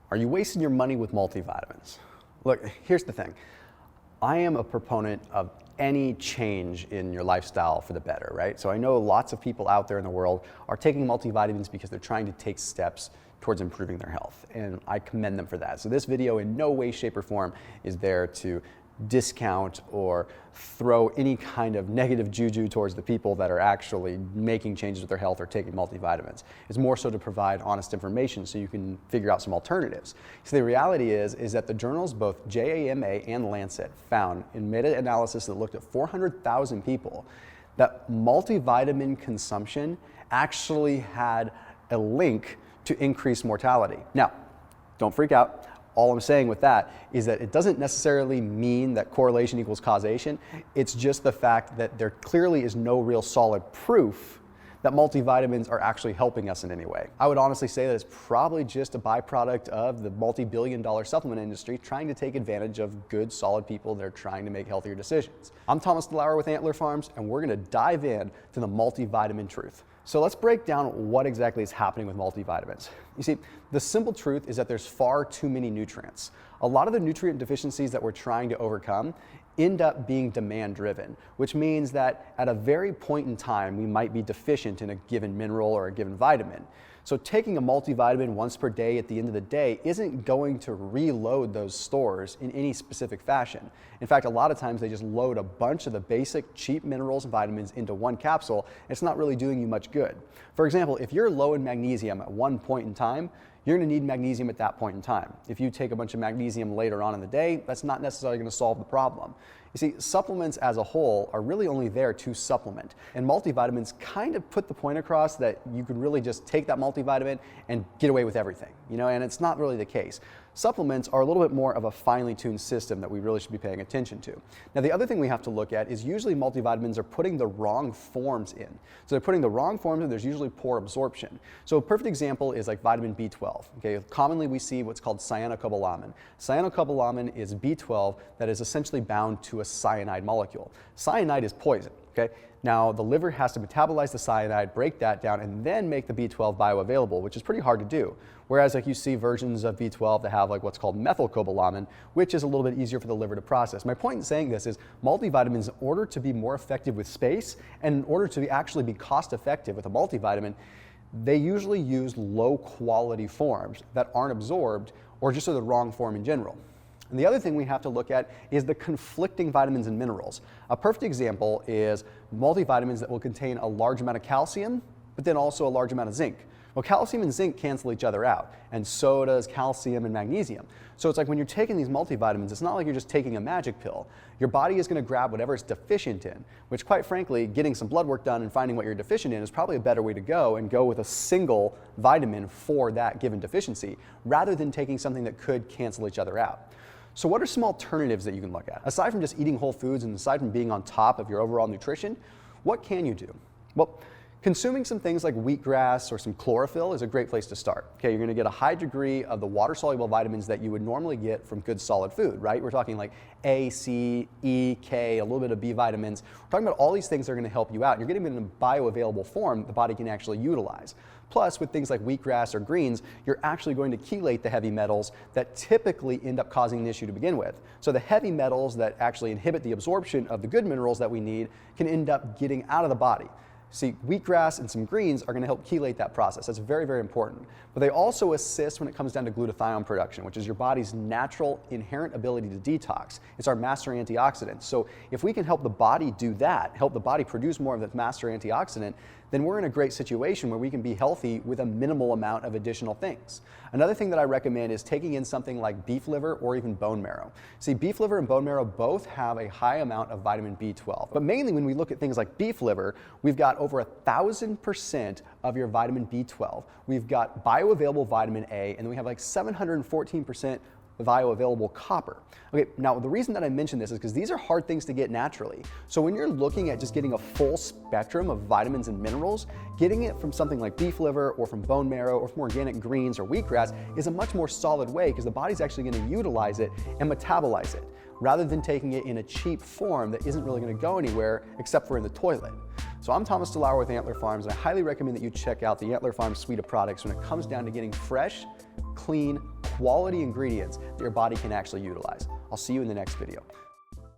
Are you wasting your money with multivitamins? Look, here's the thing. I am a proponent of any change in your lifestyle for the better, right? So I know lots of people out there in the world are taking multivitamins because they're trying to take steps towards improving their health, and I commend them for that. So this video in no way, shape, or form is there to discount or throw any kind of negative juju towards the people that are actually making changes with their health or taking multivitamins. It's more so to provide honest information so you can figure out some alternatives. So the reality is that the journals, both JAMA and Lancet, found in meta-analysis that looked at 400,000 people that multivitamin consumption actually had a link to increased mortality. Now, don't freak out. All I'm saying with that is that it doesn't necessarily mean that correlation equals causation. It's just the fact that there clearly is no real solid proof that multivitamins are actually helping us in any way. I would honestly say that it's probably just a byproduct of the multi-billion-dollar supplement industry trying to take advantage of good, solid people that are trying to make healthier decisions. I'm Thomas DeLauer with Antler Farms, and we're gonna dive in to the multivitamin truth. So let's break down what exactly is happening with multivitamins. You see, the simple truth is that there's far too many nutrients. A lot of the nutrient deficiencies that we're trying to overcome end up being demand driven, which means that at a very point in time, we might be deficient in a given mineral or a given vitamin. So taking a multivitamin once per day at the end of the day isn't going to reload those stores in any specific fashion. In fact, a lot of times they just load a bunch of the basic cheap minerals and vitamins into one capsule, and it's not really doing you much good. For example, if you're low in magnesium at one point in time, you're going to need magnesium at that point in time. If you take a bunch of magnesium later on in the day, that's not necessarily going to solve the problem. You see, supplements as a whole are really only there to supplement. And multivitamins kind of put the point across that you can really just take that multivitamin and get away with everything, and it's not really the case. Supplements are a little bit more of a finely tuned system that we really should be paying attention to. Now, the other thing we have to look at is usually multivitamins are putting the wrong forms in. So they're putting the wrong forms and there's usually poor absorption. So a perfect example is like vitamin B12. Okay, commonly we see what's called cyanocobalamin. Cyanocobalamin is B12 that is essentially bound to a cyanide molecule. Cyanide is poison. Okay? Now, the liver has to metabolize the cyanide, break that down, and then make the B12 bioavailable, which is pretty hard to do. Whereas like you see versions of B12 that have like what's called methylcobalamin, which is a little bit easier for the liver to process. My point in saying this is multivitamins, in order to be more effective with space and in order to actually be cost effective with a multivitamin, they usually use low quality forms that aren't absorbed or just are the wrong form in general. And the other thing we have to look at is the conflicting vitamins and minerals. A perfect example is multivitamins that will contain a large amount of calcium, but then also a large amount of zinc. Well, calcium and zinc cancel each other out, and so does calcium and magnesium. So it's like when you're taking these multivitamins, it's not like you're just taking a magic pill. Your body is going to grab whatever it's deficient in, which quite frankly, getting some blood work done and finding what you're deficient in is probably a better way to go, and go with a single vitamin for that given deficiency, rather than taking something that could cancel each other out. So what are some alternatives that you can look at? Aside from just eating whole foods and aside from being on top of your overall nutrition, what can you do? Well, consuming some things like wheatgrass or some chlorophyll is a great place to start. Okay, you're going to get a high degree of the water-soluble vitamins that you would normally get from good solid food, right? We're talking like A, C, E, K, a little bit of B vitamins. We're talking about all these things that are going to help you out. You're getting them in a bioavailable form the body can actually utilize. Plus, with things like wheatgrass or greens, you're actually going to chelate the heavy metals that typically end up causing an issue to begin with. So the heavy metals that actually inhibit the absorption of the good minerals that we need can end up getting out of the body. See, wheatgrass and some greens are going to help chelate that process. That's very, very important. But they also assist when it comes down to glutathione production, which is your body's natural inherent ability to detox. It's our master antioxidant. So if we can help the body do that, help the body produce more of that master antioxidant, then we're in a great situation where we can be healthy with a minimal amount of additional things. Another thing that I recommend is taking in something like beef liver or even bone marrow. See, beef liver and bone marrow both have a high amount of vitamin B12. But mainly when we look at things like beef liver, we've got over 1,000% of your vitamin B12. We've got bioavailable vitamin A, and then we have like 714% bioavailable copper. Okay, now the reason that I mention this is because these are hard things to get naturally. So when you're looking at just getting a full spectrum of vitamins and minerals, getting it from something like beef liver or from bone marrow or from organic greens or wheatgrass is a much more solid way, because the body's actually going to utilize it and metabolize it, rather than taking it in a cheap form that isn't really going to go anywhere except for in the toilet. So I'm Thomas DeLauer with Antler Farms, and I highly recommend that you check out the Antler Farms suite of products when it comes down to getting fresh, clean, quality ingredients that your body can actually utilize. I'll see you in the next video.